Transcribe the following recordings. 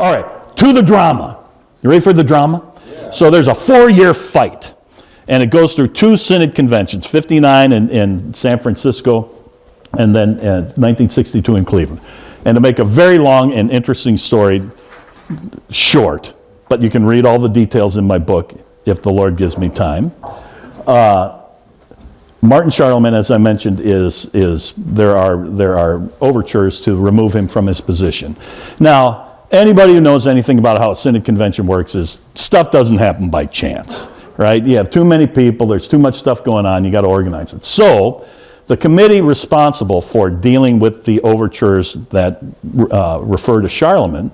All right, to the drama. You ready for the drama? Yeah. So there's a 4-year fight, and it goes through 2 Synod conventions, 59 in San Francisco, and then 1962 in Cleveland. And to make a very long and interesting story short, but you can read all the details in my book if the Lord gives me time. Martin Charlemagne, as I mentioned, there are overtures to remove him from his position. Now, anybody who knows anything about how a Synod convention works is stuff doesn't happen by chance, right? You have too many people, there's too much stuff going on, you got to organize it. So, the committee responsible for dealing with the overtures that refer to Charlemagne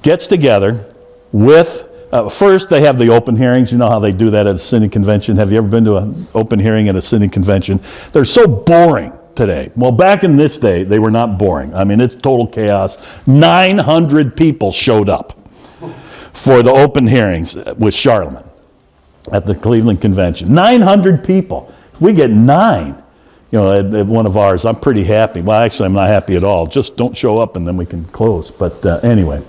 gets together with, first they have the open hearings. You know how they do that at a Synod convention. Have you ever been to an open hearing at a Synod convention? They're so boring today. Well, back in this day, they were not boring. I mean, it's total chaos. 900 people showed up for the open hearings with Charlemagne at the Cleveland Convention. 900 people. If we get 9, at one of ours, I'm pretty happy. Well, actually, I'm not happy at all. Just don't show up and then we can close. But anyway,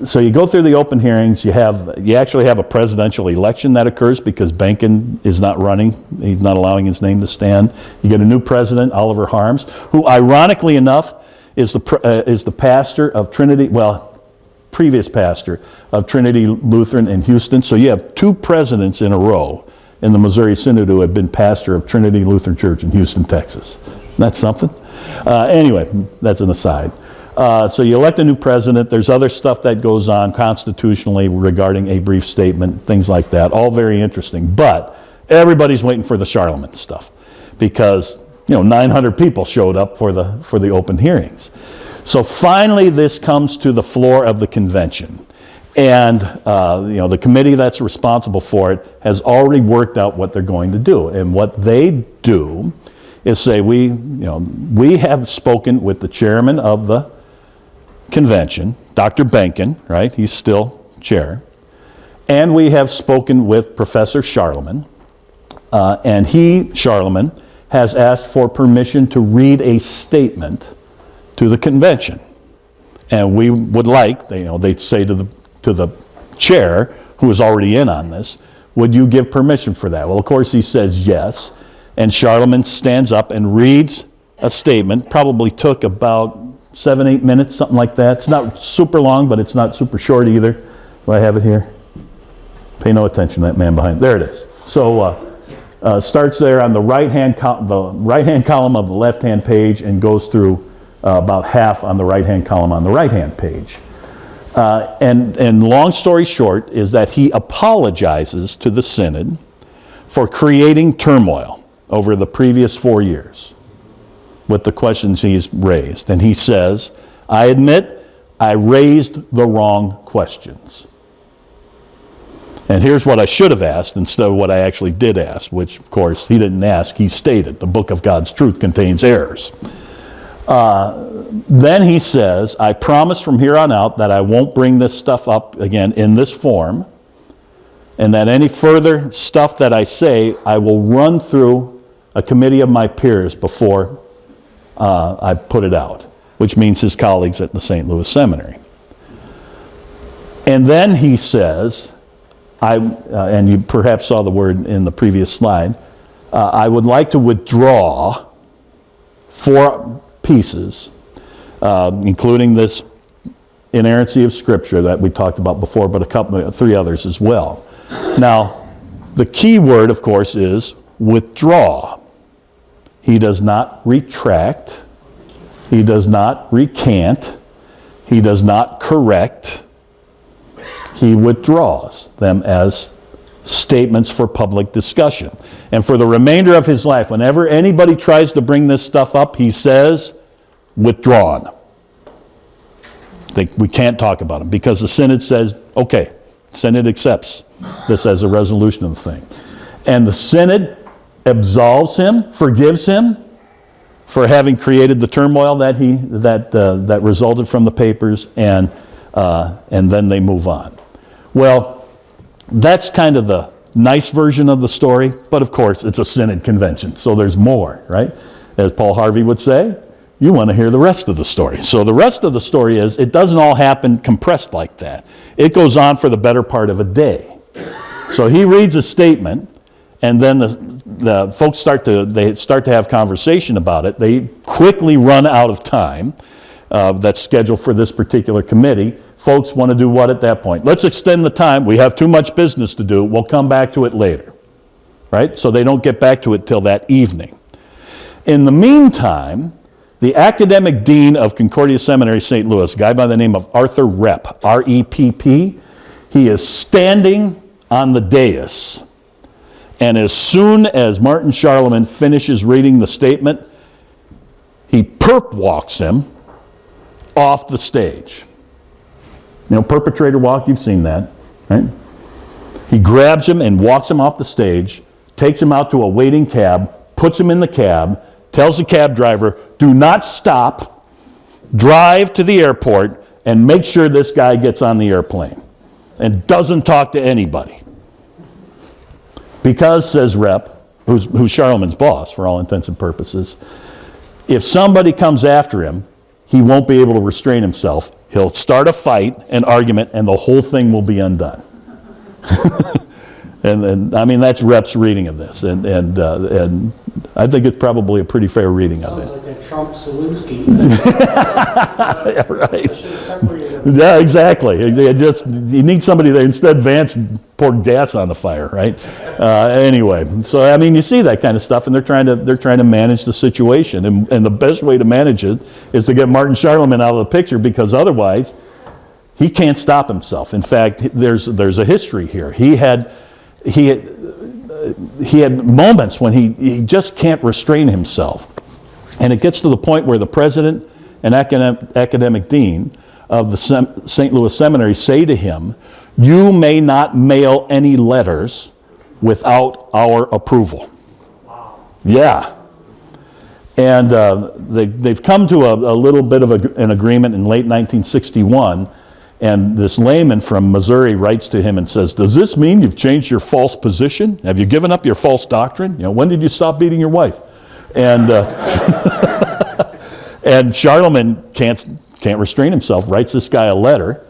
so you go through the open hearings. You actually have a presidential election that occurs because Benken is not running. He's not allowing his name to stand. You get a new president, Oliver Harms, who, ironically enough, is the pastor of Trinity. Well, previous pastor of Trinity Lutheran in Houston. So you have 2 presidents in a row in the Missouri Synod who had been pastor of Trinity Lutheran Church in Houston, Texas. That's something. Anyway, that's an aside. So you elect a new president. There's other stuff that goes on constitutionally regarding a brief statement, things like that. All very interesting. But everybody's waiting for the Charlemagne stuff because 900 people showed up for the open hearings. So finally, this comes to the floor of the convention. And the committee that's responsible for it has already worked out what they're going to do. And what they do is say, we have spoken with the chairman of the convention, Dr. Benken, right? He's still chair. And we have spoken with Professor Charlemagne. And Charlemagne, has asked for permission to read a statement to the convention. And we would like, they'd say to the chair, who is already in on this, would you give permission for that? Well, of course, he says yes. And Charlemagne stands up and reads a statement. Probably took about 7-8 minutes, something like that. It's not super long, but it's not super short either. Do I have it here? Pay no attention to that man behind. There it is. So starts there on the right-hand column of the left-hand page and goes through about half on the right-hand column on the right-hand page. And long story short is that he apologizes to the Synod for creating turmoil over the previous 4 years with the questions he's raised. And he says, I admit I raised the wrong questions. And here's what I should have asked instead of what I actually did ask, which, of course, he didn't ask. He stated the book of God's truth contains errors. Then he says, I promise from here on out that I won't bring this stuff up again in this form, and that any further stuff that I say, I will run through a committee of my peers before I put it out, which means his colleagues at the St. Louis Seminary. And then he says, and you perhaps saw the word in the previous slide, I would like to withdraw 4 pieces, including this inerrancy of Scripture that we talked about before, but 3 others as well. Now, the key word, of course, is withdraw. He does not retract. He does not recant. He does not correct. He withdraws them as statements for public discussion. And for the remainder of his life, whenever anybody tries to bring this stuff up, he says, withdrawn. We can't talk about them because the Synod says, okay, Synod accepts this as a resolution of the thing. And the Synod absolves him, forgives him for having created the turmoil that resulted from the papers, and then they move on. Well, that's kind of the nice version of the story, but of course it's a Synod convention, so there's more, right? As Paul Harvey would say, You want to hear the rest of the story. So the rest of the story is, it doesn't all happen compressed like that. It goes on for the better part of a day. So he reads a statement, and then the folks start to have conversation about it. They quickly run out of time that's scheduled for this particular committee. Folks want to do what at that point? Let's extend the time. We have too much business to do. We'll come back to it later. Right? So they don't get back to it till that evening. In the meantime, the academic dean of Concordia Seminary, St. Louis, a guy by the name of Arthur Repp, R-E-P-P, he is standing on the dais. And as soon as Martin Charlemagne finishes reading the statement, he perp walks him off the stage. You know, perpetrator walk, you've seen that, right? He grabs him and walks him off the stage, takes him out to a waiting cab, puts him in the cab, tells the cab driver, do not stop, drive to the airport, and make sure this guy gets on the airplane and doesn't talk to anybody. Because, says Rep, who's Charlemagne's boss for all intents and purposes, if somebody comes after him, he won't be able to restrain himself. He'll start a fight, an argument, and the whole thing will be undone. And I mean, that's Rep's reading of this, and I think it's probably a pretty fair reading of it. Sounds like a Trump-Zelensky. Yeah, right. Yeah, exactly. You need somebody there. Instead, Vance poured gas on the fire, right? Anyway, so I mean, you see that kind of stuff, and they're trying to manage the situation, and the best way to manage it is to get Martin Charlemagne out of the picture, because otherwise, he can't stop himself. In fact, there's a history here. He had moments when he just can't restrain himself. And it gets to the point where the president and academic dean of the St. Louis Seminary say to him, you may not mail any letters without our approval. Wow. Yeah. And they've come to a little bit of an agreement in late 1961. And this layman from Missouri writes to him and says, does this mean you've changed your false position? Have you given up your false doctrine? You know, when did you stop beating your wife? And and Charlemagne can't restrain himself, writes this guy a letter,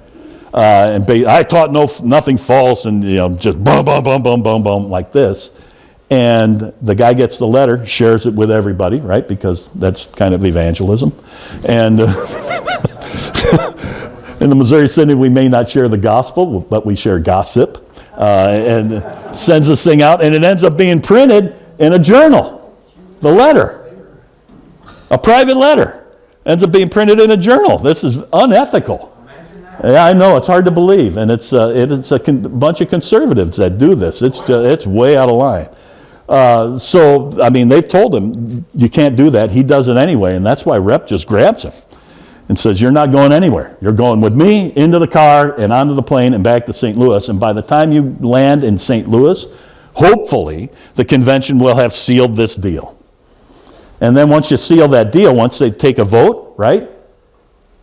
and I taught nothing false, and just boom, boom, boom, boom, boom, boom, like this. And the guy gets the letter, shares it with everybody, right? Because that's kind of evangelism. And in the Missouri Synod, we may not share the gospel, but we share gossip, and sends this thing out, and it ends up being printed in a journal. The letter, a private letter, ends up being printed in a journal. This is unethical. Yeah, I know, it's hard to believe, and it's a bunch of conservatives that do this. It's way out of line. So, I mean, they've told him, you can't do that. He does it anyway, and that's why Rep just grabs him and says, you're not going anywhere. You're going with me into the car and onto the plane and back to St. Louis. And by the time you land in St. Louis, hopefully the convention will have sealed this deal. And then once you seal that deal, once they take a vote, right,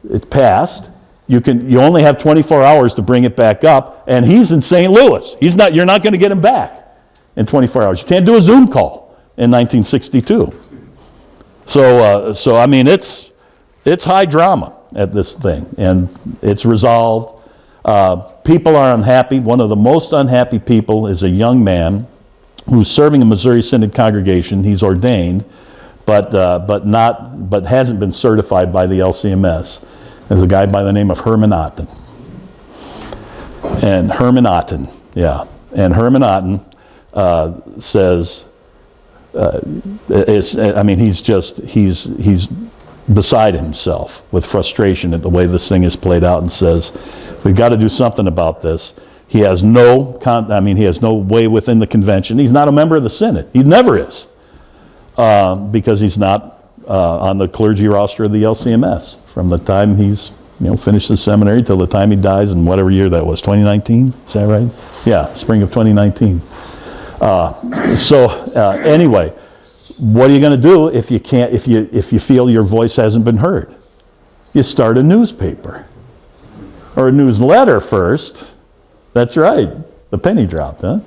it's passed, you only have 24 hours to bring it back up, and he's in St. Louis. You're not going to get him back in 24 hours. You can't do a Zoom call in 1962. So I mean, it's high drama at this thing, and it's resolved. People are unhappy. One of the most unhappy people is a young man who's serving a Missouri Synod congregation. He's ordained, but hasn't been certified by the LCMS. There's a guy by the name of Herman Otten. And Herman Otten, yeah. And Herman Otten says, he's beside himself with frustration at the way this thing is played out, and says, we've got to do something about this. He has no way within the convention. He's not a member of the Synod. He never is, because he's not on the clergy roster of the LCMS from the time he's finished the seminary till the time he dies in whatever year that was, 2019? Is that right? Yeah, spring of 2019. Anyway, what are you going to do if you feel your voice hasn't been heard? You start a newspaper or a newsletter first. That's right. The penny dropped, huh?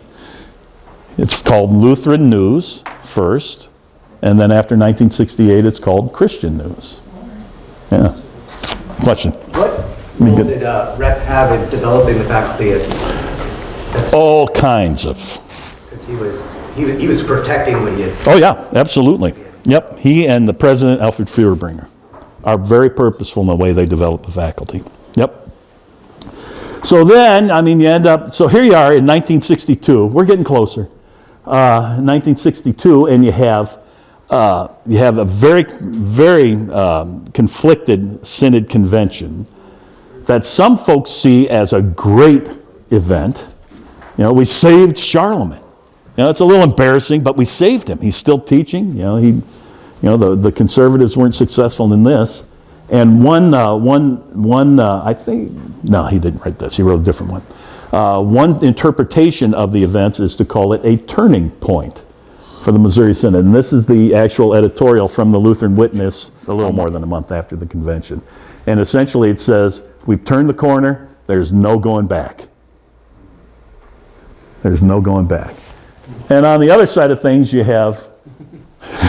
It's called Lutheran News first, and then after 1968, it's called Christian News. Yeah. Question? What role did Rep have in developing the faculty? All kinds of. Because he was protecting what he had. Oh yeah, absolutely. Yep, he and the president, Alfred Führerbringer, are very purposeful in the way they develop the faculty. Yep. So then, I mean, you end up, so here you are in 1962. We're getting closer. 1962, and you have a very, very conflicted Synod Convention that some folks see as a great event. You know, we saved Charlemagne. You know, it's a little embarrassing, but we saved him. He's still teaching. You know, the conservatives weren't successful in this. And I think, no, he didn't write this. He wrote a different one. One interpretation of the events is to call it a turning point for the Missouri Synod. And this is the actual editorial from the Lutheran Witness a little more than a month after the convention. And essentially it says, we've turned the corner. There's no going back. There's no going back. And on the other side of things, you have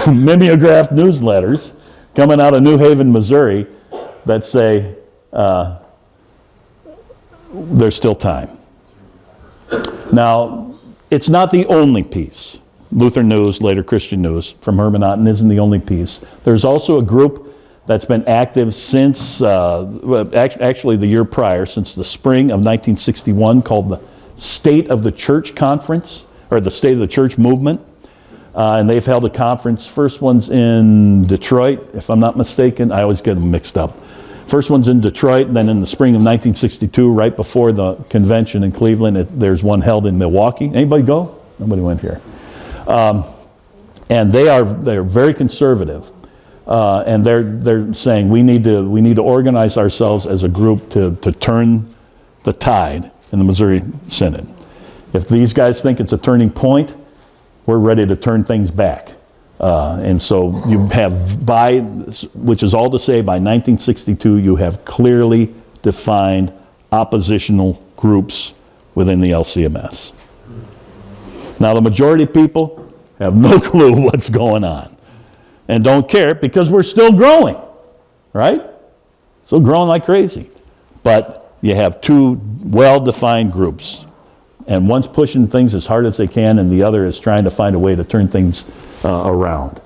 mimeographed newsletters coming out of New Haven, Missouri, that say there's still time. Now, it's not the only piece. Lutheran News, later Christian News, from Hermannatten isn't the only piece. There's also a group that's been active since, actually the year prior, since the spring of 1961, called the State of the Church Conference, or the State of the Church Movement. And they've held a conference. First one's in Detroit, if I'm not mistaken. I always get them mixed up. First one's in Detroit, and then in the spring of 1962, right before the convention in Cleveland, there's one held in Milwaukee. Anybody go? Nobody went here. And they're very conservative. And they're saying we need to organize ourselves as a group to turn the tide in the Missouri Synod. If these guys think it's a turning point, we're ready to turn things back. And so you have, which is all to say, by 1962, you have clearly defined oppositional groups within the LCMS. Now, the majority of people have no clue what's going on and don't care because we're still growing, right? Still growing like crazy. But you have two well-defined groups. And one's pushing things as hard as they can, and the other is trying to find a way to turn things around.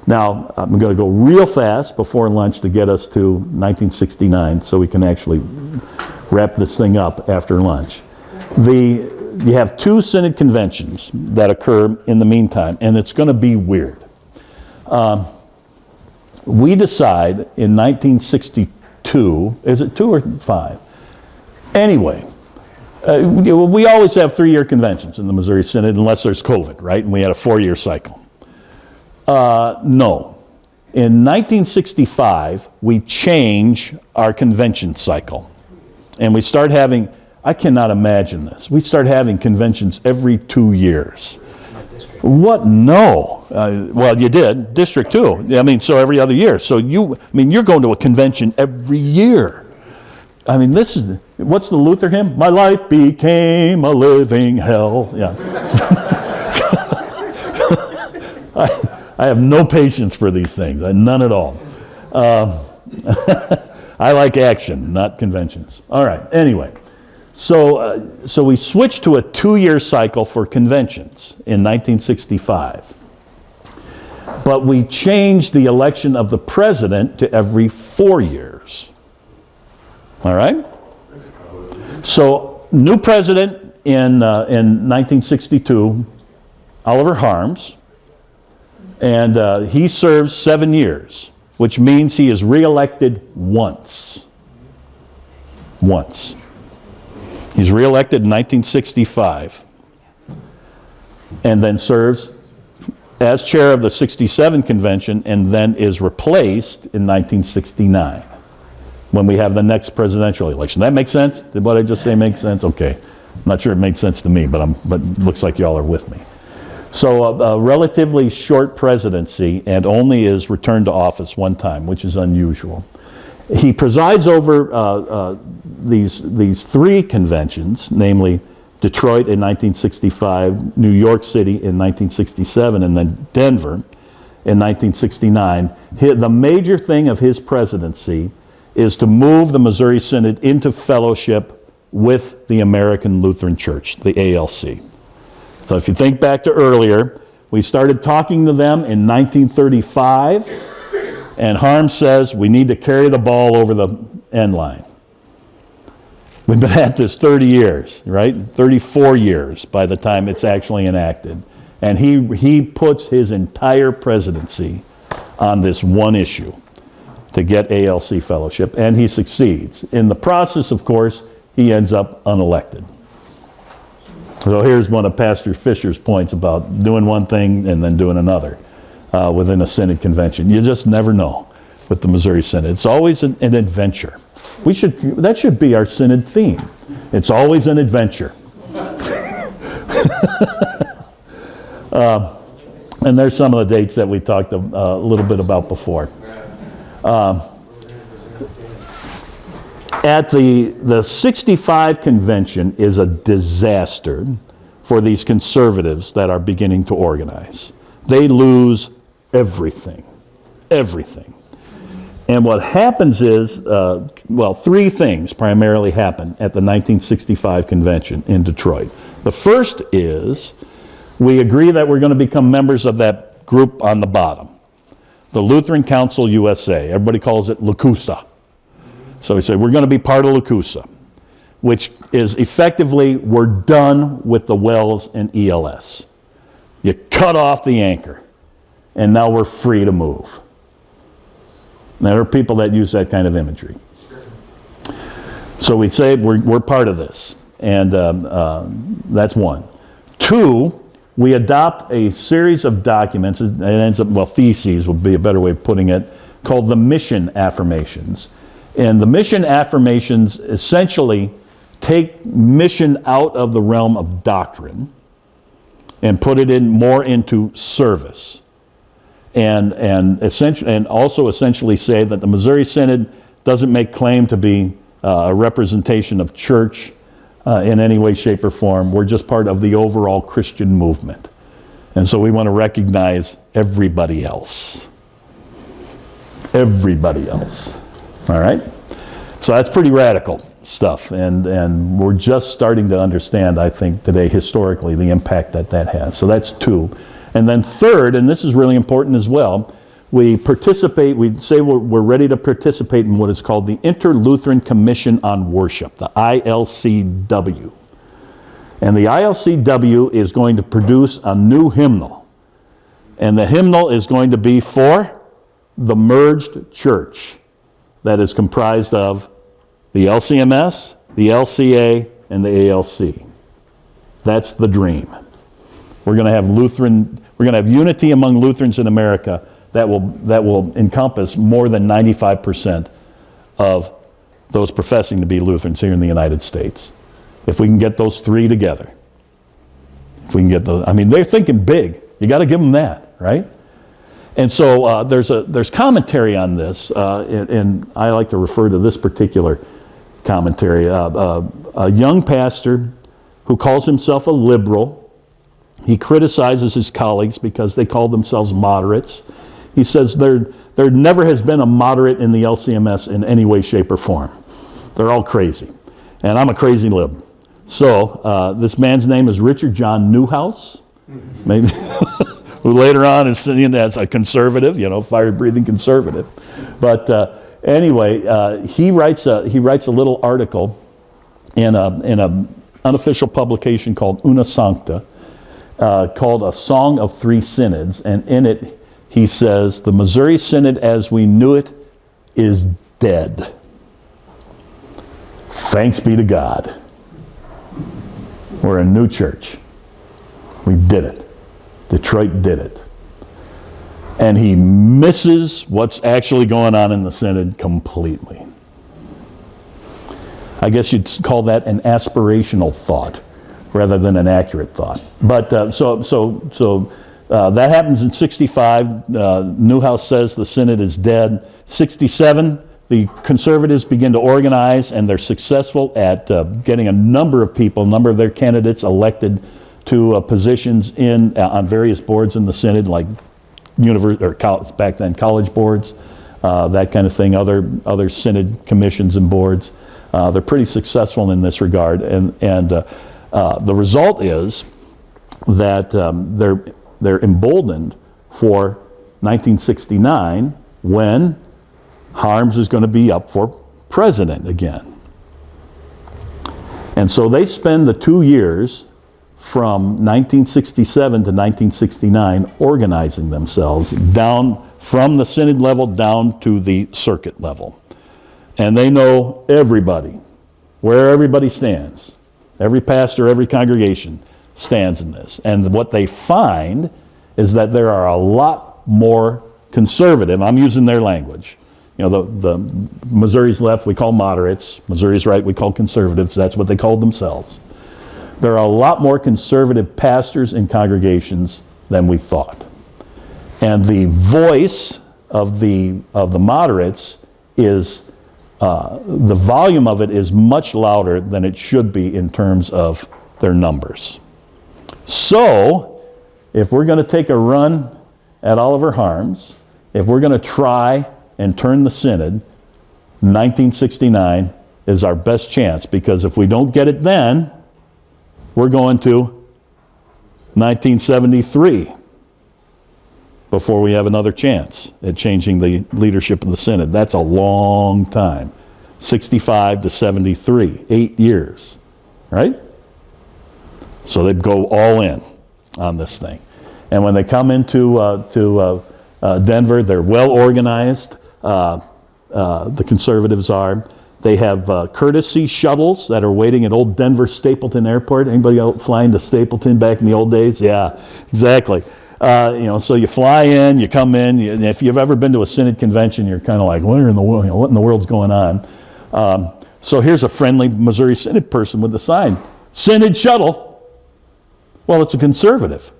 Now, I'm going to go real fast before lunch to get us to 1969 so we can actually wrap this thing up after lunch. You have two Synod conventions that occur in the meantime, and it's going to be weird. We decide in 1962, is it 2 or 5? Anyway, we always have 3-year conventions in the Missouri Synod unless there's COVID, right? And we had a 4-year cycle. No. In 1965, we change our convention cycle. And we start having, I cannot imagine this, we start having conventions every 2 years. What? No. Well, you did. District too. I mean, so every other year. So you're going to a convention every year. I mean, what's the Luther hymn? My life became a living hell. Yeah. I have no patience for these things. None at all. I like action, not conventions. All right. Anyway, so we switched to a 2-year cycle for conventions in 1965. But we changed the election of the president to every 4 years. All right? So, new president in 1962, Oliver Harms, and he serves 7 years, which means he is reelected once. Once. He's reelected in 1965, and then serves as chair of the 67 convention, and then is replaced in 1969. When we have the next presidential election. That makes sense? Did what I just say make sense? Okay. I'm not sure it made sense to me, but it looks like y'all are with me. So a relatively short presidency, and only is returned to office one time, which is unusual. He presides over these 3 conventions, namely Detroit in 1965, New York City in 1967, and then Denver in 1969. The major thing of his presidency is to move the Missouri Synod into fellowship with the American Lutheran Church, the ALC. So if you think back to earlier, we started talking to them in 1935, and Harms says we need to carry the ball over the end line. We've been at this 30 years, right? 34 years by the time it's actually enacted. And he puts his entire presidency on this one issue, to get ALC fellowship, and he succeeds. In the process, of course, he ends up unelected. So here's one of Pastor Fisher's points about doing one thing and then doing another within a Synod convention. You just never know with the Missouri Synod. It's always an adventure. That should be our Synod theme. It's always an adventure. And there's some of the dates that we talked a little bit about before. At the 65 convention is a disaster for these conservatives that are beginning to organize. They lose everything. Everything. And what happens is, three things primarily happen at the 1965 convention in Detroit. The first is we agree that we're going to become members of that group on the bottom, the Lutheran Council USA. Everybody calls it LUCUSA. So we say we're going to be part of LUCUSA, which is effectively we're done with the WELS and ELS. You cut off the anchor, and now we're free to move. Now, there are people that use that kind of imagery. So we say we're part of this, and that's one. Two, we adopt a series of documents, it ends up, theses would be a better way of putting it, called the Mission Affirmations. And the Mission Affirmations essentially take mission out of the realm of doctrine and put it more into service. And also essentially say that the Missouri Synod doesn't make claim to be a representation of church in any way, shape, or form. We're just part of the overall Christian movement. And so we want to recognize everybody else. Everybody else. All right? So that's pretty radical stuff. And we're just starting to understand, I think, today, historically, the impact that has. So that's two. And then third, and this is really important as well, we say we're ready to participate in what is called the Inter-Lutheran Commission on Worship, the ILCW. And the ILCW is going to produce a new hymnal. And the hymnal is going to be for the merged church that is comprised of the LCMS, the LCA, and the ALC. That's the dream. We're going to have unity among Lutherans in America that will encompass more than 95% of those professing to be Lutherans here in the United States. If we can get those three together. They're thinking big. You got to give them that, right? And so there's commentary on this, and I like to refer to this particular commentary. A young pastor who calls himself a liberal. He criticizes his colleagues because they call themselves moderates. He says there never has been a moderate in the LCMS in any way, shape, or form. They're all crazy. And I'm a crazy lib. So this man's name is Richard John Newhouse, maybe, who later on is seen as a conservative, fire-breathing conservative. But anyway, he writes a little article in an unofficial publication called Una Sancta, called A Song of Three Synods, and in it he says, the Missouri Synod as we knew it is dead. Thanks be to God. We're a new church. We did it. Detroit did it. And he misses what's actually going on in the Synod completely. I guess you'd call that an aspirational thought rather than an accurate thought. But so that happens in 65. Newhouse says the Synod is dead. 67, the conservatives begin to organize, and they're successful at getting a number of their candidates elected to positions on various boards in the Synod, like back then college boards, that kind of thing, other synod commissions and boards. They're pretty successful in this regard, and the result is that they're emboldened for 1969 when Harms is going to be up for president again. And so they spend the 2 years from 1967 to 1969 organizing themselves down from the synod level down to the circuit level. And they know everybody, where everybody stands. Every pastor, every congregation stands in this. And what they find is that there are a lot more conservative, I'm using their language. You know, the Missouri's left we call moderates, Missouri's right we call conservatives, that's what they called themselves. There are a lot more conservative pastors and congregations than we thought. And the voice of the moderates is, the volume of it is much louder than it should be in terms of their numbers. So, if we're going to take a run at Oliver Harms, if we're going to try and turn the synod, 1969 is our best chance, because if we don't get it then, we're going to 1973 before we have another chance at changing the leadership of the synod. That's a long time. 65 to 73, 8 years, right? So they'd go all in on this thing. And when they come into Denver, they're well organized. The conservatives are. They have courtesy shuttles that are waiting at old Denver Stapleton Airport. Anybody out flying to Stapleton back in the old days? Yeah, exactly. So you fly in, you come in. If you've ever been to a synod convention, you're kind of like, what in the world? What in the world's going on? So here's a friendly Missouri synod person with the sign: Synod shuttle. Well, it's a conservative.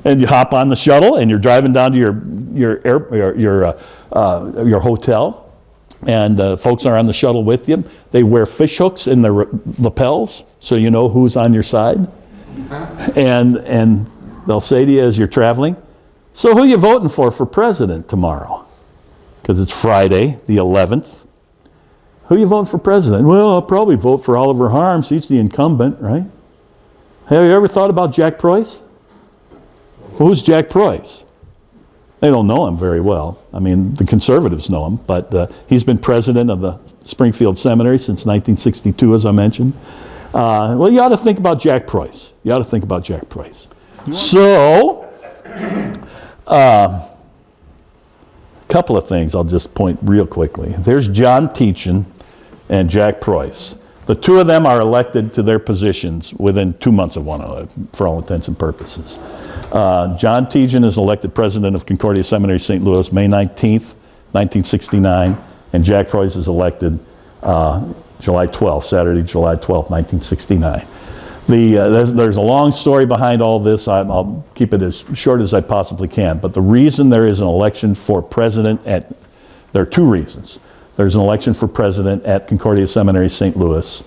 And you hop on the shuttle, and you're driving down to your hotel. And folks are on the shuttle with you. They wear fish hooks in their lapels, so you know who's on your side. And they'll say to you as you're traveling, so who are you voting for president tomorrow? Because it's Friday, the 11th. Who are you voting for president? Well, I'll probably vote for Oliver Harms. He's the incumbent, right? Have you ever thought about Jack Preuss? Who's Jack Preuss? They don't know him very well. I mean, the conservatives know him, but he's been president of the Springfield Seminary since 1962, as I mentioned. Well, you ought to think about Jack Preuss. You ought to think about Jack Preuss. So, a couple of things I'll just point real quickly. There's John Teachin and Jack Preuss. The two of them are elected to their positions within 2 months of one another, for all intents and purposes. John Teachin is elected president of Concordia Seminary, St. Louis, May 19th, 1969, and Jack Preuss is elected July 12th, Saturday, July 12th, 1969. There's a long story behind all this. I'll keep it as short as I possibly can, but the reason there is an election for president there are two reasons. There's an election for president at Concordia Seminary, St. Louis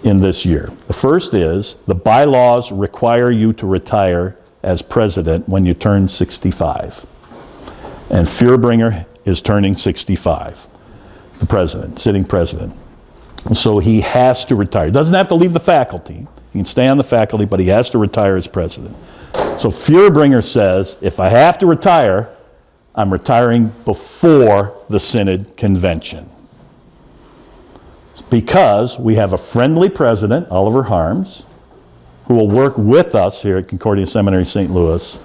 in this year. The first is the bylaws require you to retire as president when you turn 65. And Feuerbringer is turning 65, the president, sitting president. So he has to retire. He doesn't have to leave the faculty. He can stay on the faculty, but he has to retire as president. So Feuerbringer says, if I have to retire, I'm retiring before the synod convention. Because we have a friendly president, Oliver Harms, who will work with us here at Concordia Seminary, St. Louis,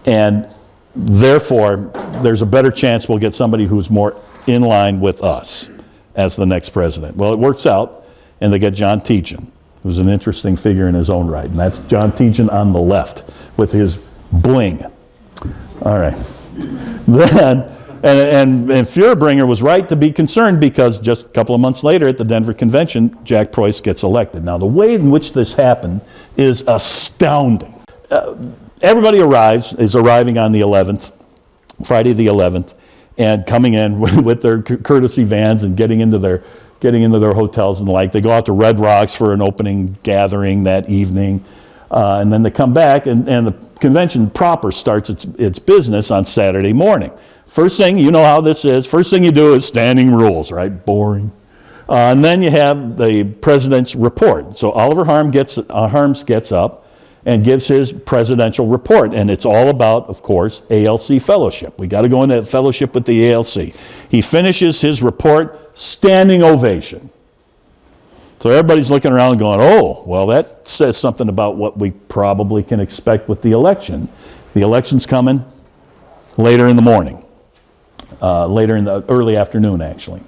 and therefore there's a better chance we'll get somebody who's more in line with us as the next president. Well, it works out, and they get John Teachin, who's an interesting figure in his own right, and that's John Teachin on the left with his bling. All right. Then, and Feuerbringer was right to be concerned, because just a couple of months later at the Denver Convention, Jack Preuss gets elected. Now, the way in which this happened is astounding. Everybody is arriving on the 11th, Friday the 11th, and coming in with their courtesy vans and getting into their hotels and the like. They go out to Red Rocks for an opening gathering that evening, and then they come back, and the convention proper starts its business on Saturday morning. First thing, you know how this is. First thing you do is standing rules, right? Boring. And then you have the president's report. So Oliver Harms gets up and gives his presidential report. And it's all about, of course, ALC fellowship. We got to go into fellowship with the ALC. He finishes his report, standing ovation. So everybody's looking around going, oh, well, that says something about what we probably can expect with the election. The election's coming later in the morning, later in the early afternoon, actually.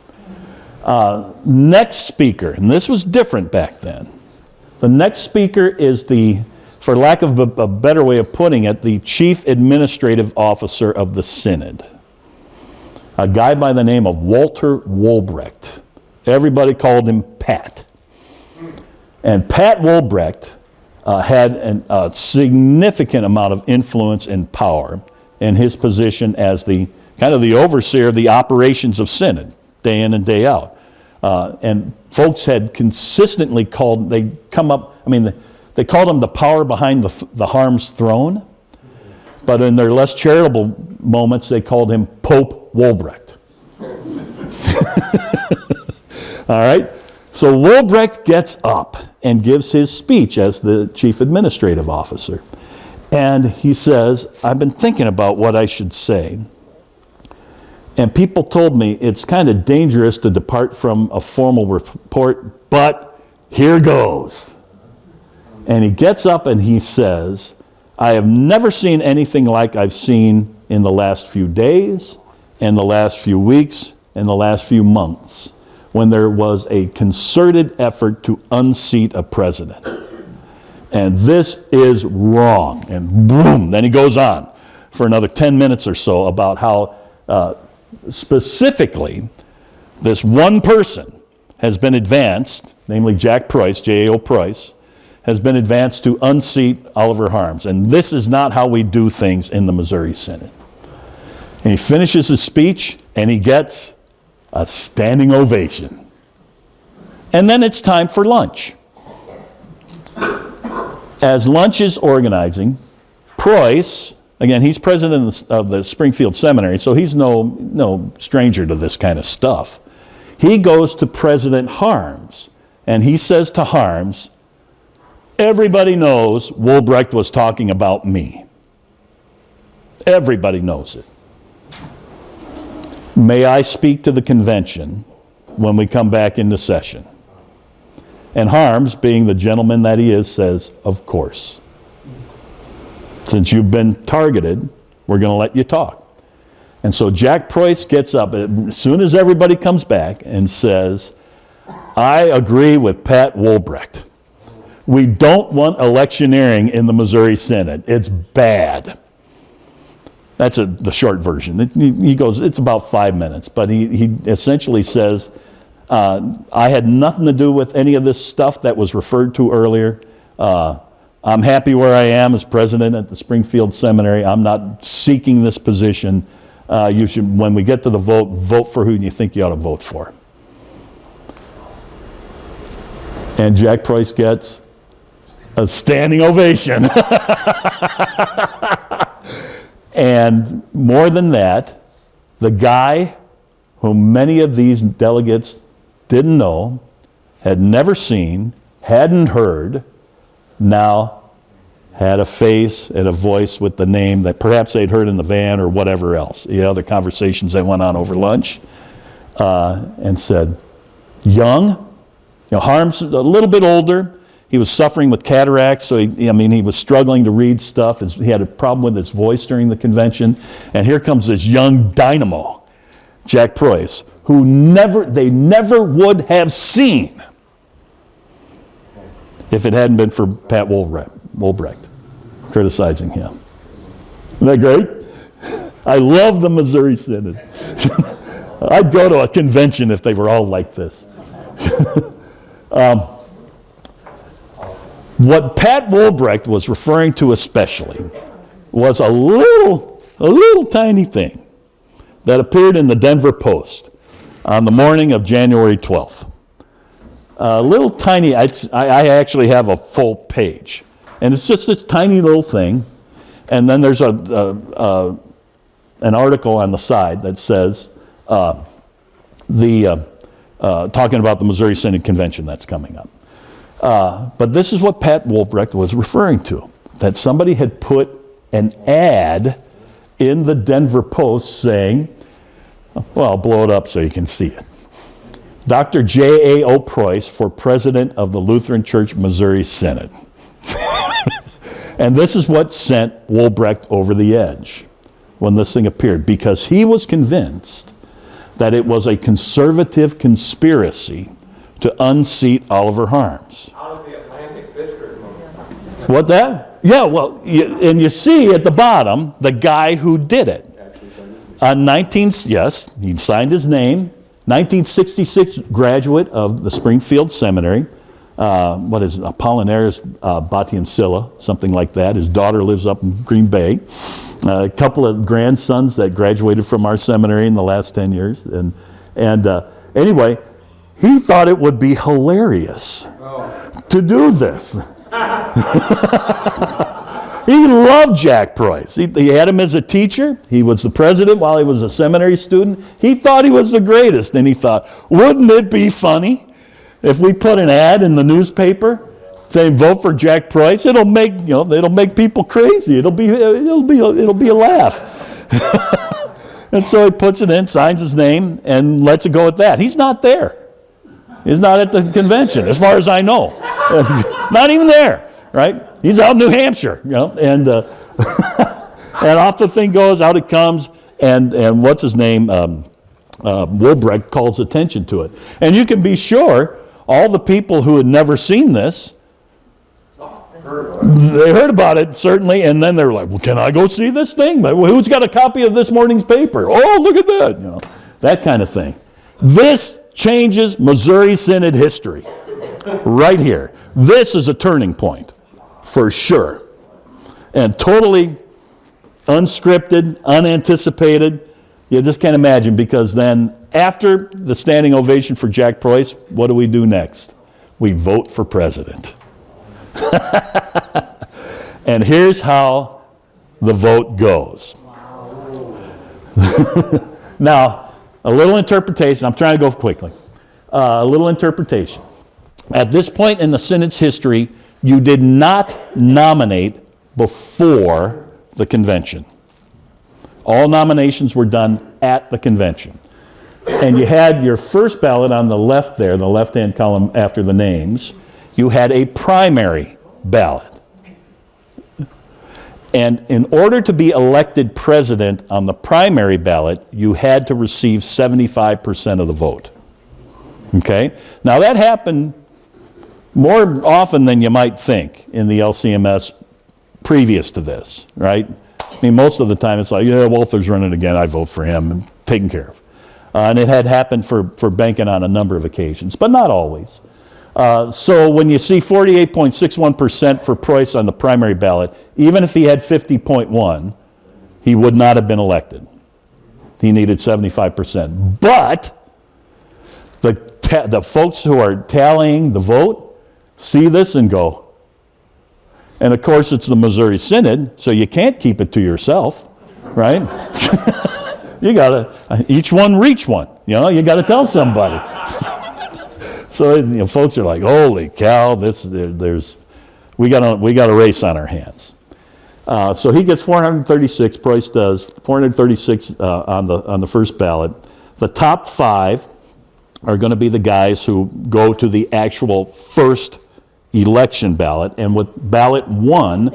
Next speaker, and this was different back then. The next speaker is the, for lack of a better way of putting it, the chief administrative officer of the synod. A guy by the name of Walter Wolbrecht. Everybody called him Pat. And Pat Wolbrecht had a significant amount of influence and power in his position as the kind of the overseer of the operations of synod, day in and day out. And folks had consistently called, they called him the power behind the Harms throne, but in their less charitable moments, they called him Pope Wolbrecht. All right? So Wolbrecht gets up and gives his speech as the chief administrative officer. And he says, I've been thinking about what I should say. And people told me it's kind of dangerous to depart from a formal report, but here goes. And he gets up and he says, I have never seen anything like I've seen in the last few days, in the last few weeks, in the last few months, when there was a concerted effort to unseat a president. And this is wrong. And boom, then he goes on for another 10 minutes or so about how specifically this one person has been advanced, namely Jack Price, J.A.O. Price, has been advanced to unseat Oliver Harms. And this is not how we do things in the Missouri Synod. And he finishes his speech and he gets a standing ovation. And then it's time for lunch. As lunch is organizing, Price, again, he's president of the Springfield Seminary, so he's no stranger to this kind of stuff. He goes to President Harms, and he says to Harms, everybody knows Wolbrecht was talking about me. Everybody knows it. May I speak to the convention when we come back into session? And Harms, being the gentleman that he is, says, of course. Since you've been targeted, we're going to let you talk. And so Jack Price gets up as soon as everybody comes back and says, I agree with Pat Wolbrecht. We don't want electioneering in the Missouri Synod. It's bad. That's the short version. He goes, it's about 5 minutes, but he essentially says, I had nothing to do with any of this stuff that was referred to earlier. I'm happy where I am as president at the Springfield Seminary. I'm not seeking this position. You should, when we get to the vote for who you think you ought to vote for. And Jack Price gets a standing ovation. And more than that, the guy whom many of these delegates didn't know, had never seen, hadn't heard, now had a face and a voice with the name that perhaps they'd heard in the van or whatever else, the other conversations that went on over lunch, and said, young, Harms a little bit older. He was suffering with cataracts, so he was struggling to read stuff. He had a problem with his voice during the convention. And here comes this young dynamo, Jack Price, who they never would have seen if it hadn't been for Pat Wolbrecht criticizing him. Isn't that great? I love the Missouri Synod. I'd go to a convention if they were all like this. What Pat Wolbrecht was referring to especially was a little tiny thing that appeared in the Denver Post on the morning of January 12th. A little tiny, I actually have a full page. And it's just this tiny little thing. And then there's a an article on the side that says, talking about the Missouri Synod Convention that's coming up. But this is what Pat Wolbrecht was referring to, that somebody had put an ad in the Denver Post saying, well, I'll blow it up so you can see it. Dr. J.A.O. Preuss for president of the Lutheran Church Missouri Synod. And this is what sent Wolbrecht over the edge when this thing appeared, because he was convinced that it was a conservative conspiracy to unseat Oliver Harms. Out of the Atlantic District. What that? Yeah, well, and you see at the bottom the guy who did it. Yes, he signed his name. 1966 graduate of the Springfield Seminary. What is it? Apollinaris Batiancilla, something like that. His daughter lives up in Green Bay. A couple of grandsons that graduated from our seminary in the last 10 years. And anyway, he thought it would be hilarious to do this. He loved Jack Preuss. He had him as a teacher. He was the president while he was a seminary student. He thought he was the greatest. And he thought, wouldn't it be funny if we put an ad in the newspaper saying vote for Jack Preuss? It'll make people crazy. It'll be a laugh. And so he puts it in, signs his name, and lets it go at that. He's not there. He's not at the convention, as far as I know. Not even there, right? He's out in New Hampshire, and and off the thing goes, out it comes, and what's his name? Wolbrecht calls attention to it. And you can be sure all the people who had never seen this, they heard about it, certainly, and then they're like, well, can I go see this thing? Who's got a copy of this morning's paper? Oh, look at that. That kind of thing. This changes Missouri Synod history right here. This is a turning point, for sure. And totally unscripted, unanticipated. You just can't imagine, because then after the standing ovation for Jack Preuss, what do we do next? We vote for president. And here's how the vote goes. Now, a little interpretation. I'm trying to go quickly. A little interpretation. At this point in the Synod's history, you did not nominate before the convention. All nominations were done at the convention. And you had your first ballot on the left there, the left-hand column after the names. You had a primary ballot. And in order to be elected president on the primary ballot, you had to receive 75% of the vote. Okay? Now that happened more often than you might think in the LCMS previous to this, right? I mean, most of the time it's like, yeah, Walther's running again, I vote for him, and taken care of. And it had happened for Benken on a number of occasions, but not always. So when you see 48.61% for Preuss on the primary ballot, even if he had 50.1, he would not have been elected. He needed 75%. But the folks who are tallying the vote see this and go, and of course it's the Missouri Synod, so you can't keep it to yourself, right? You gotta, each one reach one, you gotta tell somebody. So folks are like, holy cow, we got a race on our hands. So he gets 436, Preuss does, 436 on the first ballot. The top 5 are going to be the guys who go to the actual first election ballot, and with ballot 1,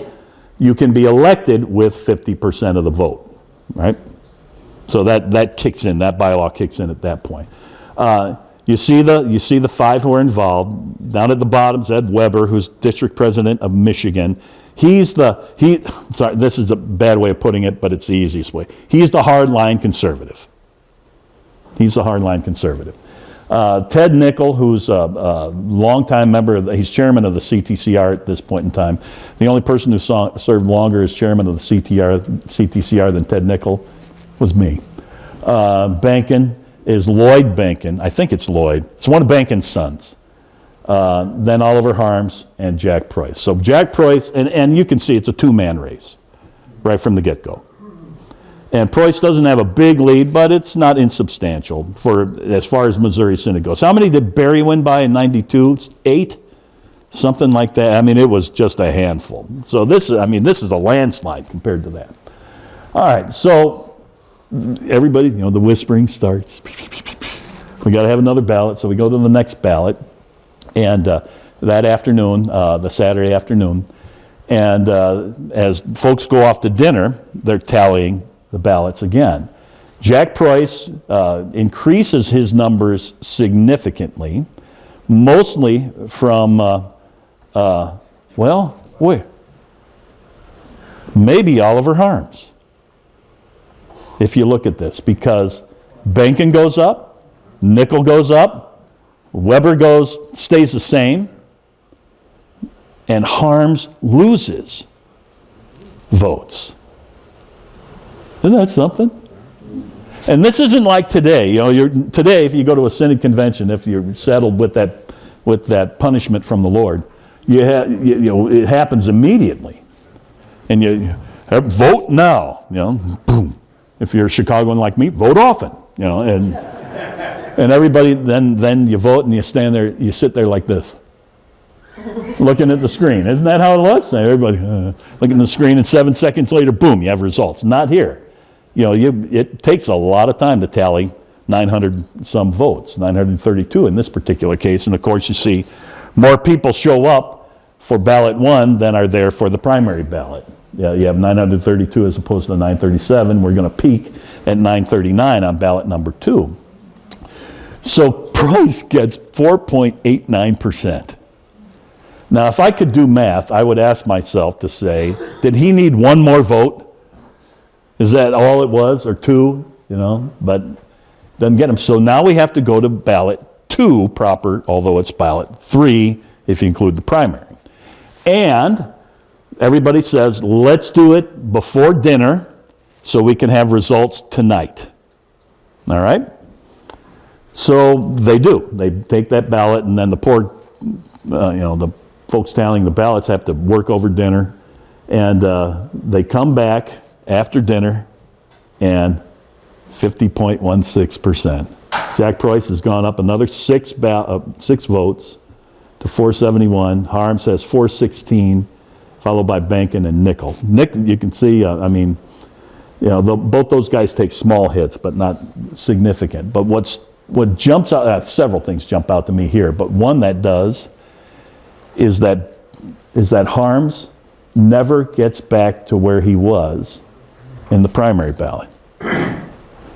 you can be elected with 50% of the vote, right? So that kicks in, that bylaw kicks in at that point. You see the 5 who are involved. Down at the bottom is Ed Weber, who's district president of Michigan. Sorry, this is a bad way of putting it, but it's the easiest way. He's the hardline conservative. Ted Nickel, who's a longtime member, he's chairman of the CTCR at this point in time. The only person who served longer as chairman of the CTCR than Ted Nickel was me. Benken is Lloyd Benken. I think it's Lloyd. It's one of Benken's sons. Then Oliver Harms and Jack Preuss. So Jack Preuss, and you can see it's a 2-man race right from the get-go. And Preuss doesn't have a big lead, but it's not insubstantial for as far as Missouri Synod goes. How many did Barry win by in 92? 8? Something like that. I mean, it was just a handful. So this is a landslide compared to that. All right, so everybody, the whispering starts. We got to have another ballot, so we go to the next ballot. And that afternoon, the Saturday afternoon, and as folks go off to dinner, they're tallying the ballots again. Jack Preuss increases his numbers significantly, mostly from, maybe Oliver Harms, if you look at this, because Benken goes up, Nickel goes up, Weber stays the same, and Harms loses votes. Isn't that something? And this isn't like today. Today, if you go to a Synod convention, if you're saddled with that punishment from the Lord, it happens immediately, and you vote now. Boom. If you're a Chicagoan like me, vote often. And everybody then you vote and you stand there, you sit there like this, looking at the screen. Isn't that how it looks? Everybody looking at the screen, and 7 seconds later, boom, you have results. Not here. It takes a lot of time to tally 900 some votes, 932 in this particular case. And of course, you see more people show up for ballot 1 than are there for the primary ballot. You have 932 as opposed to 937. We're going to peak at 939 on ballot number 2. So Preuss gets 4.89%. Now, if I could do math, I would ask myself to say, did he need one more vote? Is that all it was, or 2? But doesn't get him. So now we have to go to ballot 2 proper, although it's ballot 3 if you include the primary. And everybody says, let's do it before dinner so we can have results tonight. All right? So they do. They take that ballot, and then the the folks tallying the ballots have to work over dinner, and they come back after dinner, and 50.16%. Jack Preuss has gone up another 6 votes to 471. Harms has 416, followed by Benken and Nickel. You can see, both those guys take small hits, but not significant. But what jumps out, several things jump out to me here, but one that does is that Harms never gets back to where he was in the primary ballot.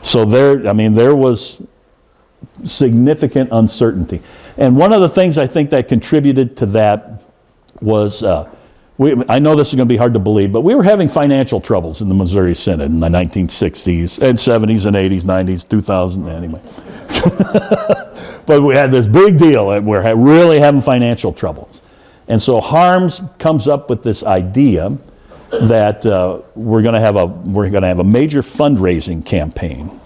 So there was significant uncertainty. And one of the things I think that contributed to that was, I know this is going to be hard to believe, but we were having financial troubles in the Missouri Synod in the 1960s and 70s and 80s, 90s, 2000, anyway. But we had this big deal, and we're really having financial troubles. And so Harms comes up with this idea that we're going to have a major fundraising campaign,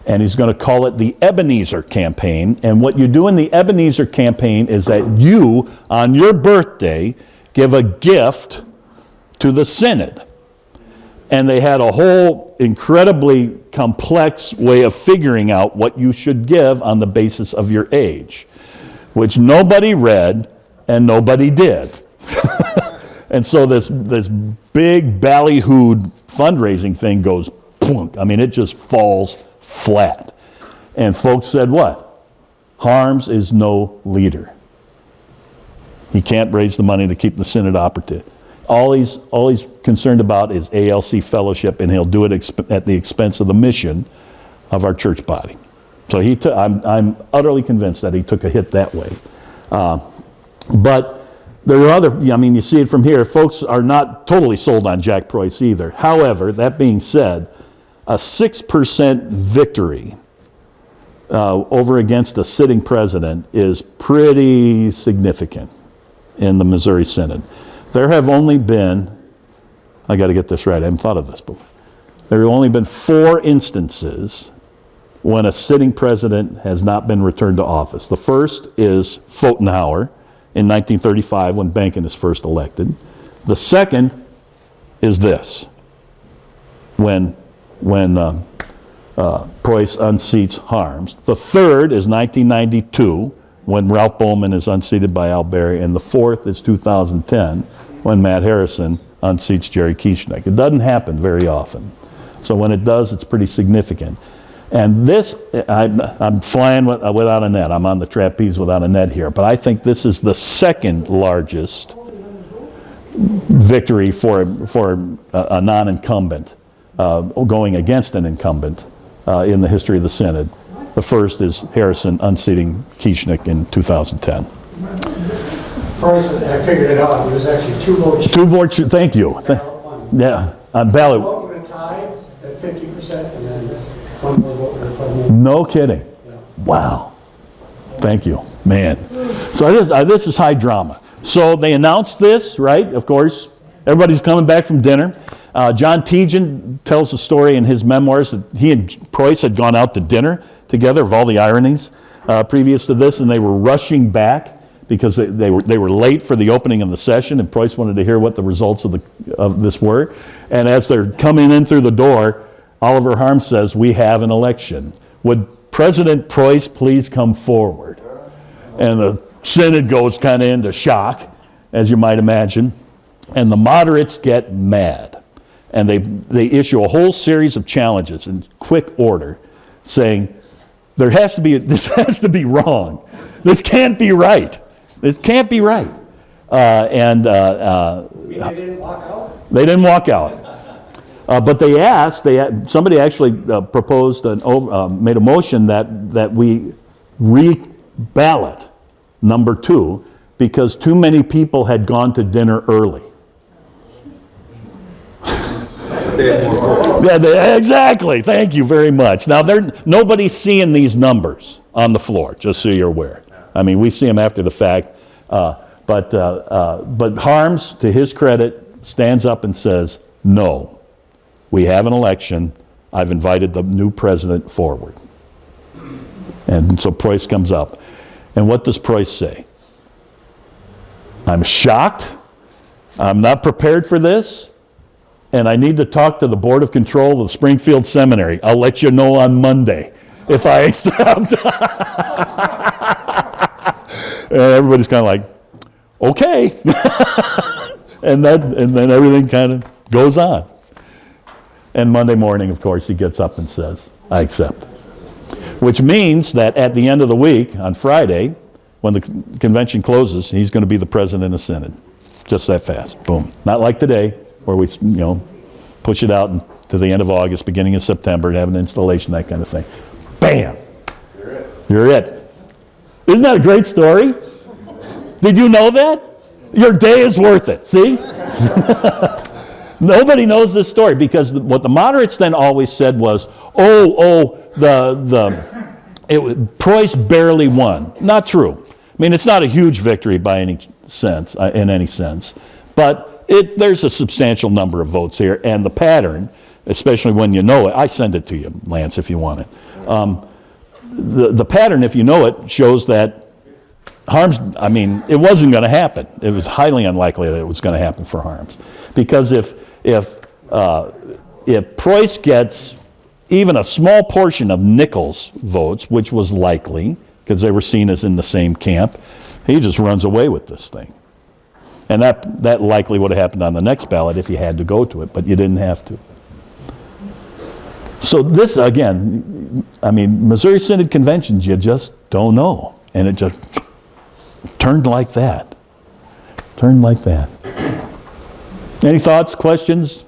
and he's going to call it the Ebenezer campaign. And what you do in the Ebenezer campaign is that you, on your birthday, give a gift to the Synod. And they had a whole incredibly complex way of figuring out what you should give on the basis of your age, which nobody read and nobody did. And so this big ballyhooed fundraising thing goes plunk. It just falls flat. And folks said what? Harms is no leader. He can't raise the money to keep the Synod operative. All he's concerned about is ALC fellowship, and he'll do it at the expense of the mission of our church body. So I'm utterly convinced that he took a hit that way. But there are other, you see it from here, folks are not totally sold on Jack Preuss either. However, that being said, a 6% victory over against a sitting president is pretty significant in the Missouri Synod. There have only been, I got to get this right, I haven't thought of this before. There have only been 4 instances when a sitting president has not been returned to office. The first is Pfotenhauer in 1935 when Benken is first elected. The second is this, when when Preuss unseats Harms. The third is 1992, when Ralph Bowman is unseated by Al Berry. And the fourth is 2010, when Matt Harrison unseats Jerry Kieschnick. It doesn't happen very often. So when it does, it's pretty significant. And this, I'm flying without a net. I'm on the trapeze without a net here. But I think this is the second largest victory for a non-incumbent going against an incumbent in the history of the Synod. The first is Harrison unseating Kieschnick in 2010. Price was, I figured it out, it was actually 2 votes. 2 votes, thank you. Yeah, on ballot. 1 vote would have tied at 50%, and then 1 more vote would have put more. No kidding. Yeah. Wow. Thank you, man. So this is high drama. So they announced this, right? Of course, everybody's coming back from dinner. John Tejan tells a story in his memoirs that he and Preuss had gone out to dinner together, of all the ironies previous to this, and they were rushing back because they were late for the opening of the session, and Preuss wanted to hear what the results of this were. And as they're coming in through the door, Oliver Harms says, "We have an election. Would President Preuss please come forward?" And the Synod goes kind of into shock, as you might imagine, and the moderates get mad. And they issue a whole series of challenges in quick order, saying, this has to be wrong. This can't be right. This can't be right. They didn't walk out? They didn't walk out. But they asked, somebody actually proposed, made a motion that we re-ballot number 2 because too many people had gone to dinner early. Yeah, exactly. Thank you very much. Now, nobody's seeing these numbers on the floor, just so you're aware. I mean, we see them after the fact. But Harms, to his credit, stands up and says, "No, we have an election. I've invited the new president forward." And so Preuss comes up. And what does Preuss say? "I'm shocked. I'm not prepared for this. And I need to talk to the Board of Control of the Springfield Seminary. I'll let you know on Monday if I accept." And everybody's kind of like, okay. and then everything kind of goes on. And Monday morning, of course, he gets up and says, "I accept." Which means that at the end of the week, on Friday, when the convention closes, he's going to be the president of Synod. Just that fast. Boom. Not like today, where we, push it out to the end of August, beginning of September, and have an installation, that kind of thing. Bam! You're it. Isn't that a great story? Did you know that? Your day is worth it, see? Nobody knows this story because what the moderates then always said was, Preuss barely won. Not true. I mean, it's not a huge victory by any sense, in any sense, but there's a substantial number of votes here, and the pattern, especially when you know it, I send it to you, Lance, if you want it. The pattern, if you know it, shows that Harms, it wasn't going to happen. It was highly unlikely that it was going to happen for Harms. Because if Preuss gets even a small portion of Nichols' votes, which was likely, because they were seen as in the same camp, he just runs away with this thing. And that likely would have happened on the next ballot if you had to go to it, but you didn't have to. So this, again, Missouri Synod conventions, you just don't know. And it just turned like that. Any thoughts, questions?